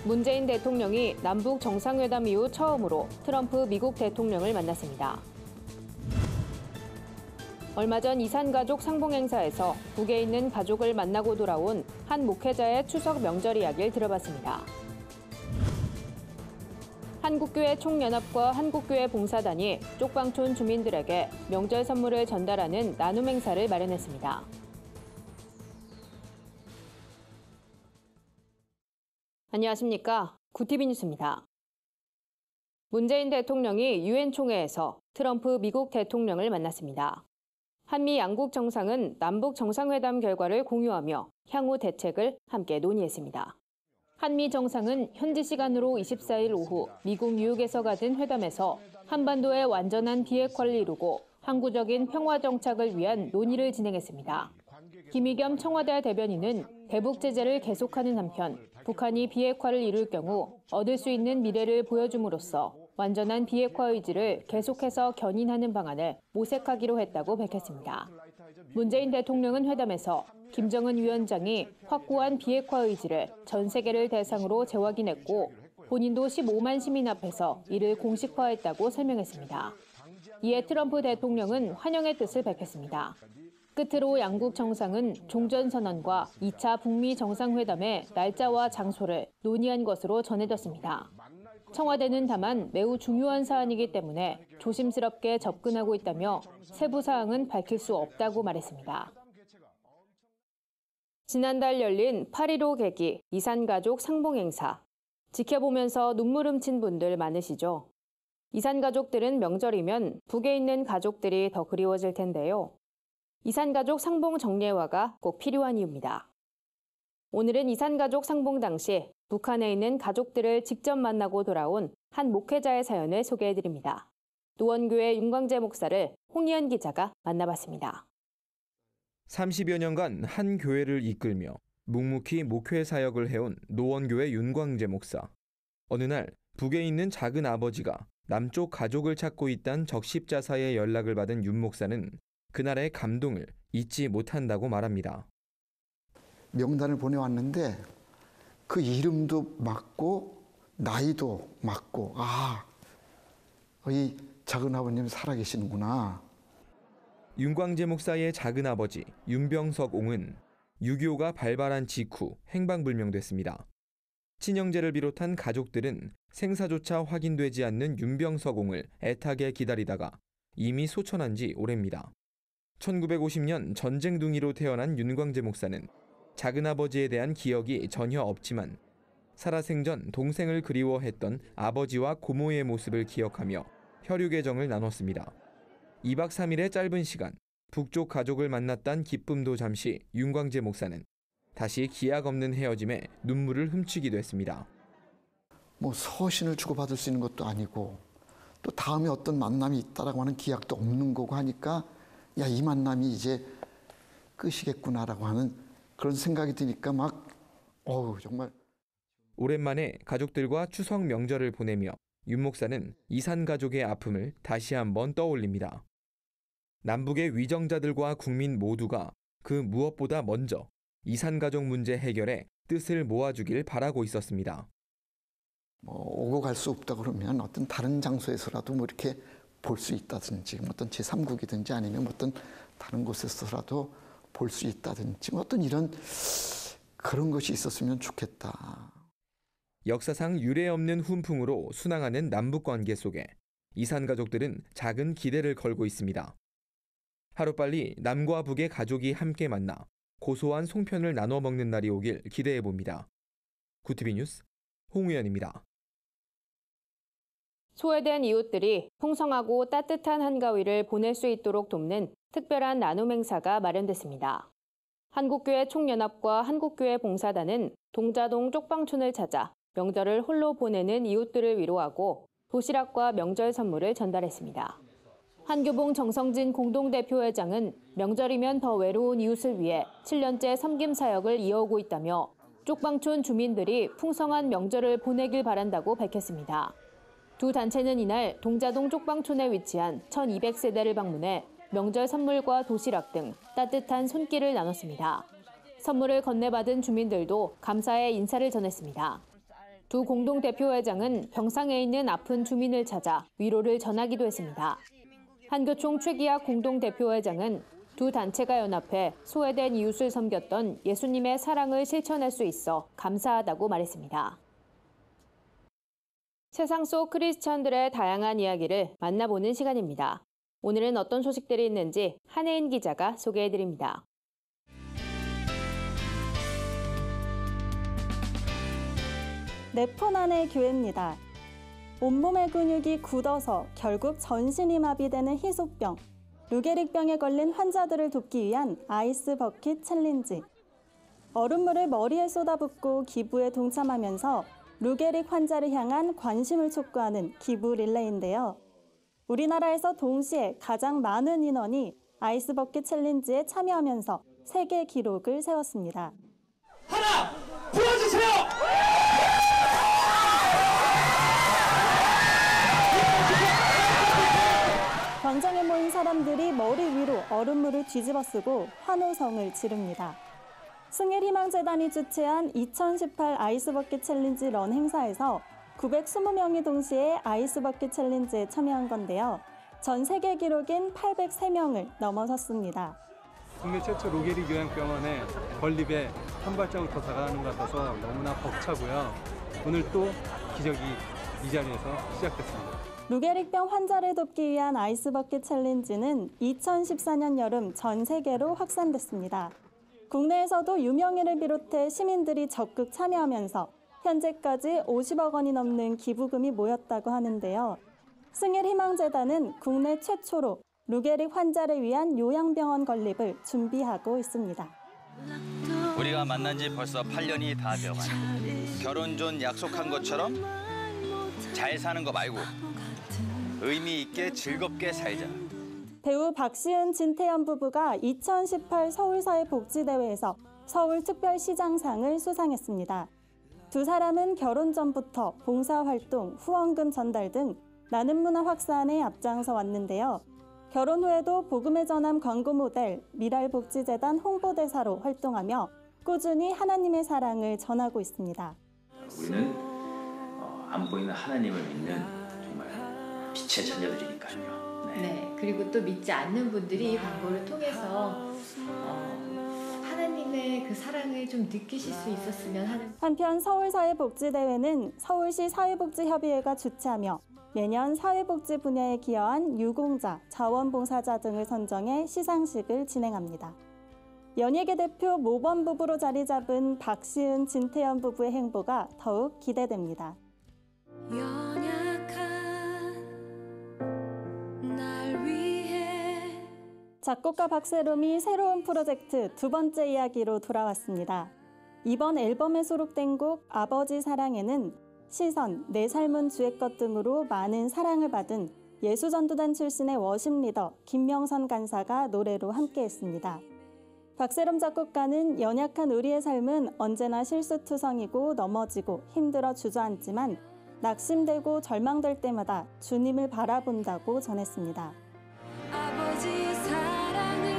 문재인 대통령이 남북 정상회담 이후 처음으로 트럼프 미국 대통령을 만났습니다. 얼마 전 이산가족 상봉행사에서 북에 있는 가족을 만나고 돌아온 한 목회자의 추석 명절 이야기를 들어봤습니다. 한국교회 총연합과 한국교회 봉사단이 쪽방촌 주민들에게 명절 선물을 전달하는 나눔 행사를 마련했습니다. 안녕하십니까? 구티비 뉴스입니다. 문재인 대통령이 유엔 총회에서 트럼프 미국 대통령을 만났습니다. 한미 양국 정상은 남북 정상회담 결과를 공유하며 향후 대책을 함께 논의했습니다. 한미 정상은 현지 시간으로 24일 오후 미국 뉴욕에서 가진 회담에서 한반도의 완전한 비핵화를 이루고 항구적인 평화 정착을 위한 논의를 진행했습니다. 김의겸 청와대 대변인은 대북 제재를 계속하는 한편 북한이 비핵화를 이룰 경우 얻을 수 있는 미래를 보여줌으로써 완전한 비핵화 의지를 계속해서 견인하는 방안을 모색하기로 했다고 밝혔습니다. 문재인 대통령은 회담에서 김정은 위원장이 확고한 비핵화 의지를 전 세계를 대상으로 재확인했고 본인도 15만 시민 앞에서 이를 공식화했다고 설명했습니다. 이에 트럼프 대통령은 환영의 뜻을 밝혔습니다. 끝으로 양국 정상은 종전선언과 2차 북미 정상회담의 날짜와 장소를 논의한 것으로 전해졌습니다. 청와대는 다만 매우 중요한 사안이기 때문에 조심스럽게 접근하고 있다며 세부 사항은 밝힐 수 없다고 말했습니다. 지난달 열린 8.15 계기 이산가족 상봉행사. 지켜보면서 눈물 훔친 분들 많으시죠? 이산가족들은 명절이면 북에 있는 가족들이 더 그리워질 텐데요. 이산가족 상봉 정례화가 꼭 필요한 이유입니다. 오늘은 이산가족 상봉 당시 북한에 있는 가족들을 직접 만나고 돌아온 한 목회자의 사연을 소개해드립니다. 노원교회 윤광재 목사를 홍희연 기자가 만나봤습니다. 30여 년간 한 교회를 이끌며 묵묵히 목회 사역을 해온 노원교회 윤광재 목사. 어느 날 북에 있는 작은 아버지가 남쪽 가족을 찾고 있다는 적십자사의 연락을 받은 윤 목사는 그날의 감동을 잊지 못한다고 말합니다. 명단을 보내왔는데 그 이름도 맞고 나이도 맞고 이 작은 아버님 살아계시는구나. 윤광재 목사의 작은 아버지 윤병석 옹은 6.25가 발발한 직후 행방불명됐습니다. 친형제를 비롯한 가족들은 생사조차 확인되지 않는 윤병석 옹을 애타게 기다리다가 이미 소천한 지 오래입니다. 1950년 전쟁둥이로 태어난 윤광재 목사는 작은아버지에 대한 기억이 전혀 없지만 살아생전 동생을 그리워했던 아버지와 고모의 모습을 기억하며 혈육의 정을 나눴습니다. 2박 3일의 짧은 시간, 북쪽 가족을 만났단 기쁨도 잠시 윤광재 목사는 다시 기약 없는 헤어짐에 눈물을 훔치기도 했습니다. 서신을 주고받을 수 있는 것도 아니고 또 다음에 어떤 만남이 있다라고 하는 기약도 없는 거고 하니까 이 만남이 이제 끝이겠구나라고 하는 그런 생각이 드니까 정말. 오랜만에 가족들과 추석 명절을 보내며 윤 목사는 이산 가족의 아픔을 다시 한번 떠올립니다. 남북의 위정자들과 국민 모두가 그 무엇보다 먼저 이산 가족 문제 해결에 뜻을 모아주길 바라고 있었습니다. 오고 갈 수 없다 그러면 어떤 다른 장소에서라도 이렇게 볼 수 있다든지 어떤 제3국이든지 아니면 어떤 다른 곳에서라도 볼 수 있다든지 어떤 이런 그런 것이 있었으면 좋겠다. 역사상 유례없는 훈풍으로 순항하는 남북관계 속에 이산 가족들은 작은 기대를 걸고 있습니다. 하루빨리 남과 북의 가족이 함께 만나 고소한 송편을 나눠 먹는 날이 오길 기대해 봅니다. 구티비 뉴스 홍우연입니다. 소외된 이웃들이 풍성하고 따뜻한 한가위를 보낼 수 있도록 돕는 특별한 나눔 행사가 마련됐습니다. 한국교회 총연합과 한국교회 봉사단은 동자동 쪽방촌을 찾아 명절을 홀로 보내는 이웃들을 위로하고 도시락과 명절 선물을 전달했습니다. 한교봉 정성진 공동대표회장은 명절이면 더 외로운 이웃을 위해 7년째 섬김 사역을 이어오고 있다며 쪽방촌 주민들이 풍성한 명절을 보내길 바란다고 밝혔습니다. 두 단체는 이날 동자동 쪽방촌에 위치한 1200세대를 방문해 명절 선물과 도시락 등 따뜻한 손길을 나눴습니다. 선물을 건네받은 주민들도 감사의 인사를 전했습니다. 두 공동대표회장은 병상에 있는 아픈 주민을 찾아 위로를 전하기도 했습니다. 한교총 최기학 공동대표회장은 두 단체가 연합해 소외된 이웃을 섬겼던 예수님의 사랑을 실천할 수 있어 감사하다고 말했습니다. 세상 속 크리스천들의 다양한 이야기를 만나보는 시간입니다. 오늘은 어떤 소식들이 있는지 한혜인 기자가 소개해드립니다. 내 폰 안의 교회입니다. 온몸의 근육이 굳어서 결국 전신이 마비되는 희소병, 루게릭병에 걸린 환자들을 돕기 위한 아이스 버킷 챌린지. 얼음물을 머리에 쏟아붓고 기부에 동참하면서 루게릭 환자를 향한 관심을 촉구하는 기부 릴레이인데요. 우리나라에서 동시에 가장 많은 인원이 아이스 버킷 챌린지에 참여하면서 세계 기록을 세웠습니다. 하나, 불어주세요! 광장에 모인 사람들이 머리 위로 얼음물을 뒤집어 쓰고 환호성을 지릅니다. 승일희망재단이 주최한 2018 아이스버킷 챌린지 런 행사에서 920명이 동시에 아이스버킷 챌린지에 참여한 건데요. 전 세계 기록인 803명을 넘어섰습니다. 국내 최초 루게릭 요양병원에 건립에 한 발자국 더 다가가는 것 같아서 너무나 벅차고요. 오늘 또 기적이 이 자리에서 시작됐습니다. 루게릭병 환자를 돕기 위한 아이스버킷 챌린지는 2014년 여름 전 세계로 확산됐습니다. 국내에서도 유명인을 비롯해 시민들이 적극 참여하면서 현재까지 50억 원이 넘는 기부금이 모였다고 하는데요. 승일희망재단은 국내 최초로 루게릭 환자를 위한 요양병원 건립을 준비하고 있습니다. 우리가 만난 지 벌써 8년이 다 되어가네. 결혼 전 약속한 것처럼 잘 사는 거 말고 의미 있게 즐겁게 살자. 배우 박시은, 진태현 부부가 2018 서울사회복지대회에서 서울특별시장상을 수상했습니다. 두 사람은 결혼 전부터 봉사활동, 후원금 전달 등 나눔 문화 확산에 앞장서 왔는데요. 결혼 후에도 복음의 전함 광고 모델, 미랄복지재단 홍보대사로 활동하며 꾸준히 하나님의 사랑을 전하고 있습니다. 우리는 안 보이는 하나님을 믿는 정말 빛의 자녀들이니까요. 네, 그리고 또 믿지 않는 분들이 이 광고를 통해서 하나님의 그 사랑을 좀 느끼실 수 있었으면 하는. 한편 서울사회복지대회는 서울시 사회복지협의회가 주최하며 매년 사회복지 분야에 기여한 유공자, 자원봉사자 등을 선정해 시상식을 진행합니다. 연예계 대표 모범 부부로 자리 잡은 박시은, 진태현 부부의 행보가 더욱 기대됩니다. 작곡가 박세롬이 새로운 프로젝트 두 번째 이야기로 돌아왔습니다. 이번 앨범에 수록된 곡 아버지 사랑에는 시선, 내 삶은 주의 것 등으로 많은 사랑을 받은 예수전도단 출신의 워십 리더 김명선 간사가 노래로 함께했습니다. 박세롬 작곡가는 연약한 우리의 삶은 언제나 실수투성이고 넘어지고 힘들어 주저앉지만 낙심되고 절망될 때마다 주님을 바라본다고 전했습니다. 아버지 사랑을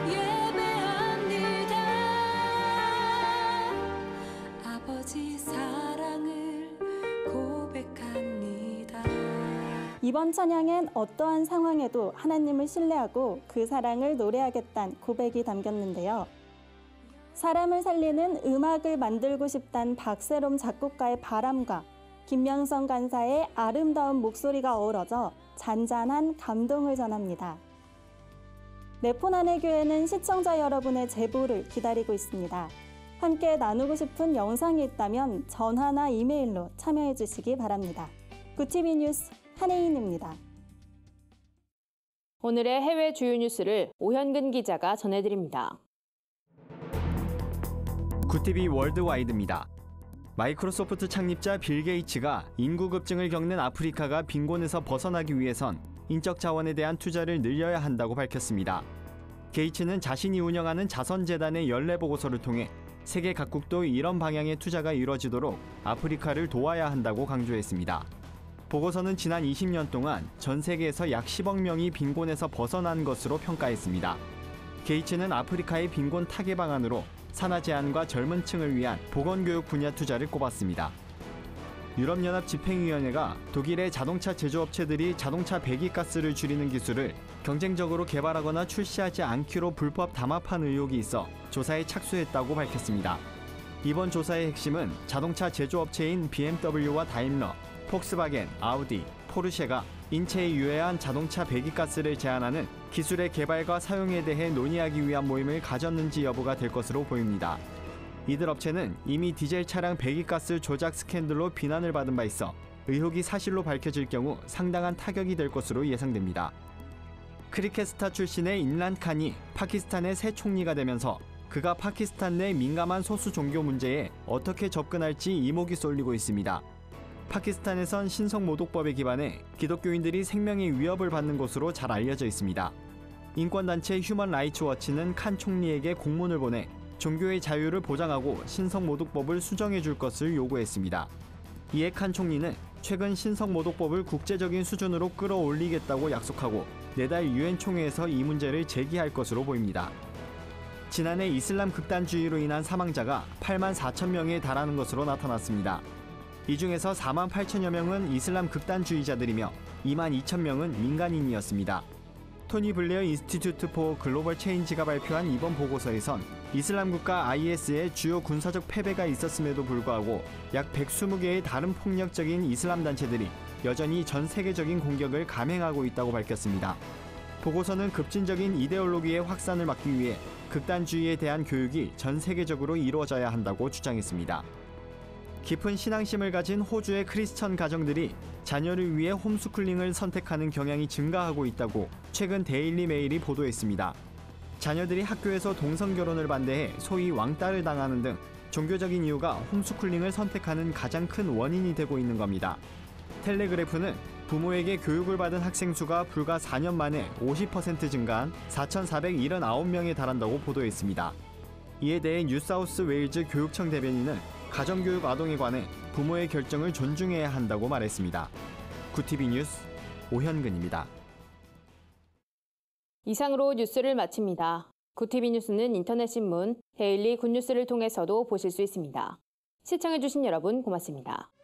예배합니다. 아버지 사랑을 고백합니다. 이번 찬양엔 어떠한 상황에도 하나님을 신뢰하고 그 사랑을 노래하겠다는 고백이 담겼는데요. 사람을 살리는 음악을 만들고 싶다는 박세롬 작곡가의 바람과 김명선 간사의 아름다운 목소리가 어우러져 잔잔한 감동을 전합니다. 내 폰 안의 교회는 시청자 여러분의 제보를 기다리고 있습니다. 함께 나누고 싶은 영상이 있다면 전화나 이메일로 참여해 주시기 바랍니다. 구TV 뉴스 한혜인입니다. 오늘의 해외 주요 뉴스를 오현근 기자가 전해드립니다. 구TV 월드와이드입니다. 마이크로소프트 창립자 빌 게이츠가 인구 급증을 겪는 아프리카가 빈곤에서 벗어나기 위해선 인적 자원에 대한 투자를 늘려야 한다고 밝혔습니다. 게이츠는 자신이 운영하는 자선재단의 연례 보고서를 통해 세계 각국도 이런 방향의 투자가 이뤄지도록 아프리카를 도와야 한다고 강조했습니다. 보고서는 지난 20년 동안 전 세계에서 약 10억 명이 빈곤에서 벗어난 것으로 평가했습니다. 게이츠는 아프리카의 빈곤 타개 방안으로 산하 제한과 젊은 층을 위한 보건교육 분야 투자를 꼽았습니다. 유럽연합 집행위원회가 독일의 자동차 제조업체들이 자동차 배기가스를 줄이는 기술을 경쟁적으로 개발하거나 출시하지 않기로 불법 담합한 의혹이 있어 조사에 착수했다고 밝혔습니다. 이번 조사의 핵심은 자동차 제조업체인 BMW와 다임러, 폭스바겐, 아우디, 포르쉐가 인체에 유해한 자동차 배기가스를 제한하는 기술의 개발과 사용에 대해 논의하기 위한 모임을 가졌는지 여부가 될 것으로 보입니다. 이들 업체는 이미 디젤 차량 배기가스 조작 스캔들로 비난을 받은 바 있어 의혹이 사실로 밝혀질 경우 상당한 타격이 될 것으로 예상됩니다. 크리켓 스타 출신의 임란 칸이 파키스탄의 새 총리가 되면서 그가 파키스탄 내 민감한 소수 종교 문제에 어떻게 접근할지 이목이 쏠리고 있습니다. 파키스탄에선 신성모독법에 기반해 기독교인들이 생명의 위협을 받는 것으로 잘 알려져 있습니다. 인권단체 휴먼 라이츠 워치는 칸 총리에게 공문을 보내 종교의 자유를 보장하고 신성모독법을 수정해 줄 것을 요구했습니다. 이에 칸 총리는 최근 신성모독법을 국제적인 수준으로 끌어올리겠다고 약속하고 내달 유엔 총회에서 이 문제를 제기할 것으로 보입니다. 지난해 이슬람 극단주의로 인한 사망자가 8만 4천 명에 달하는 것으로 나타났습니다. 이 중에서 4만 8천여 명은 이슬람 극단주의자들이며 2만 2천 명은 민간인이었습니다. 토니 블레어 인스티튜트 포 글로벌 체인지가 발표한 이번 보고서에선 이슬람 국가 IS의 주요 군사적 패배가 있었음에도 불구하고 약 120개의 다른 폭력적인 이슬람 단체들이 여전히 전 세계적인 공격을 감행하고 있다고 밝혔습니다. 보고서는 급진적인 이데올로기의 확산을 막기 위해 극단주의에 대한 교육이 전 세계적으로 이루어져야 한다고 주장했습니다. 깊은 신앙심을 가진 호주의 크리스천 가정들이 자녀를 위해 홈스쿨링을 선택하는 경향이 증가하고 있다고 최근 데일리 메일이 보도했습니다. 자녀들이 학교에서 동성결혼을 반대해 소위 왕따를 당하는 등 종교적인 이유가 홈스쿨링을 선택하는 가장 큰 원인이 되고 있는 겁니다. 텔레그래프는 부모에게 교육을 받은 학생 수가 불과 4년 만에 50% 증가한 4,479명에 달한다고 보도했습니다. 이에 대해 뉴사우스 웨일즈 교육청 대변인은 가정교육 아동에 관해 부모의 결정을 존중해야 한다고 말했습니다. 구티비 뉴스 오현근입니다. 이상으로 뉴스를 마칩니다. 구티비 뉴스는 인터넷 신문 데일리 굿뉴스를 통해서도 보실 수 있습니다. 시청해주신 여러분 고맙습니다.